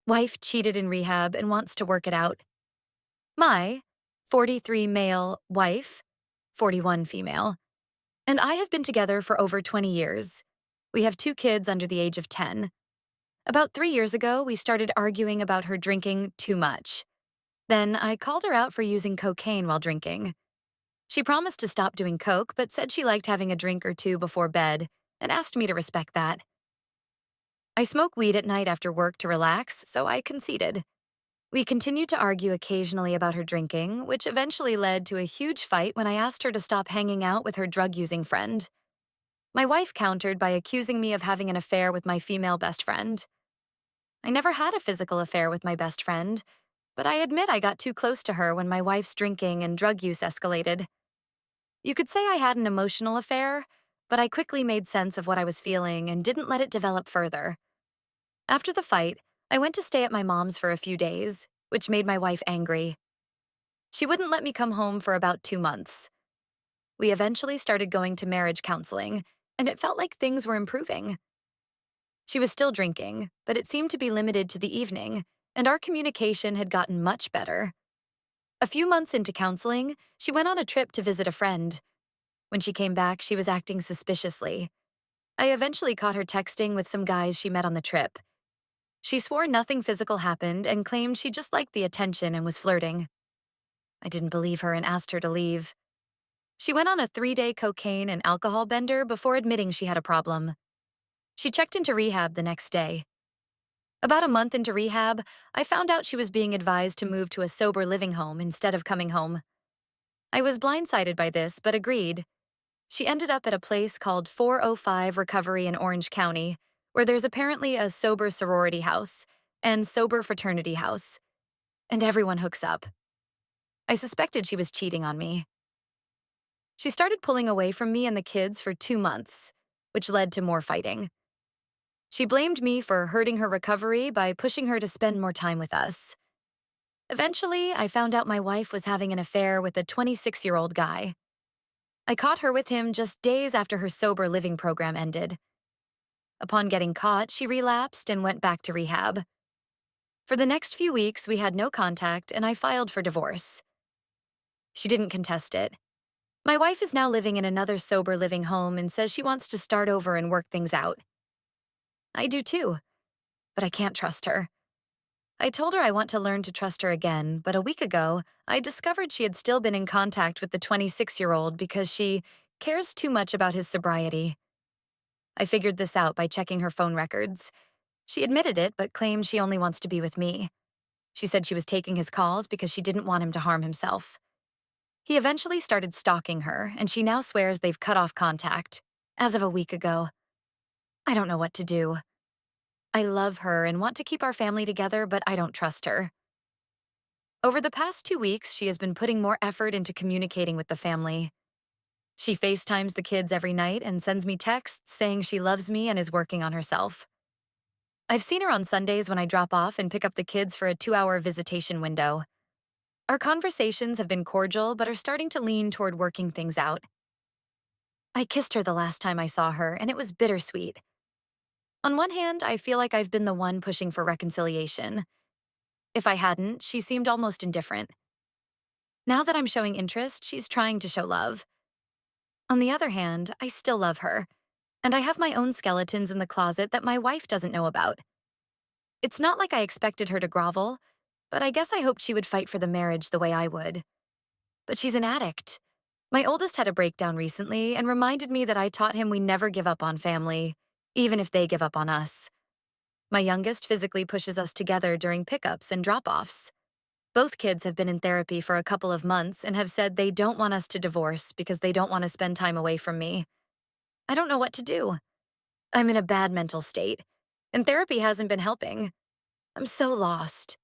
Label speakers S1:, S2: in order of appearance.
S1: Wife cheated in rehab and wants to work it out. My 43 male wife, 41 female, and I have been together for over 20 years. We have 2 kids under the age of 10. About 3 years ago, we started arguing about her drinking too much. Then I called her out for using cocaine while drinking. She promised to stop doing coke, but said she liked having a drink or two before bed and asked me to respect that. I smoke weed at night after work to relax, so I conceded. We continued to argue occasionally about her drinking, which eventually led to a huge fight when I asked her to stop hanging out with her drug-using friend. My wife countered by accusing me of having an affair with my female best friend. I never had a physical affair with my best friend, but I admit I got too close to her when my wife's drinking and drug use escalated. You could say I had an emotional affair, but I quickly made sense of what I was feeling and didn't let it develop further. After the fight, I went to stay at my mom's for a few days, which made my wife angry. She wouldn't let me come home for about 2 months. We eventually started going to marriage counseling, and it felt like things were improving. She was still drinking, but it seemed to be limited to the evening, and our communication had gotten much better. A few months into counseling, she went on a trip to visit a friend. When she came back, she was acting suspiciously. I eventually caught her texting with some guys she met on the trip. She swore nothing physical happened and claimed she just liked the attention and was flirting. I didn't believe her and asked her to leave. She went on a 3-day cocaine and alcohol bender before admitting she had a problem. She checked into rehab the next day. About a month into rehab, I found out she was being advised to move to a sober living home instead of coming home. I was blindsided by this, but agreed. She ended up at a place called 405 Recovery in Orange County, where there's apparently a sober sorority house and sober fraternity house, and everyone hooks up. I suspected she was cheating on me. She started pulling away from me and the kids for 2 months, which led to more fighting. She blamed me for hurting her recovery by pushing her to spend more time with us. Eventually, I found out my wife was having an affair with a 26-year-old guy. I caught her with him just days after her sober living program ended. Upon getting caught, she relapsed and went back to rehab. For the next few weeks, we had no contact, and I filed for divorce. She didn't contest it. My wife is now living in another sober living home and says she wants to start over and work things out. I do too, but I can't trust her. I told her I want to learn to trust her again, but a week ago, I discovered she had still been in contact with the 26-year-old because she cares too much about his sobriety. I figured this out by checking her phone records. She admitted it, but claimed she only wants to be with me. She said she was taking his calls because she didn't want him to harm himself. He eventually started stalking her, and she now swears they've cut off contact, as of a week ago. I don't know what to do. I love her and want to keep our family together, but I don't trust her. Over the past 2 weeks, she has been putting more effort into communicating with the family. She FaceTimes the kids every night and sends me texts saying she loves me and is working on herself. I've seen her on Sundays when I drop off and pick up the kids for a 2-hour visitation window. Our conversations have been cordial but are starting to lean toward working things out. I kissed her the last time I saw her, and it was bittersweet. On one hand, I feel like I've been the one pushing for reconciliation. If I hadn't, she seemed almost indifferent. Now that I'm showing interest, she's trying to show love. On the other hand, I still love her, and I have my own skeletons in the closet that my wife doesn't know about. It's not like I expected her to grovel, but I guess I hoped she would fight for the marriage the way I would. But she's an addict. My oldest had a breakdown recently and reminded me that I taught him we never give up on family, even if they give up on us. My youngest physically pushes us together during pickups and drop-offs. Both kids have been in therapy for a couple of months and have said they don't want us to divorce because they don't want to spend time away from me. I don't know what to do. I'm in a bad mental state, and therapy hasn't been helping. I'm so lost.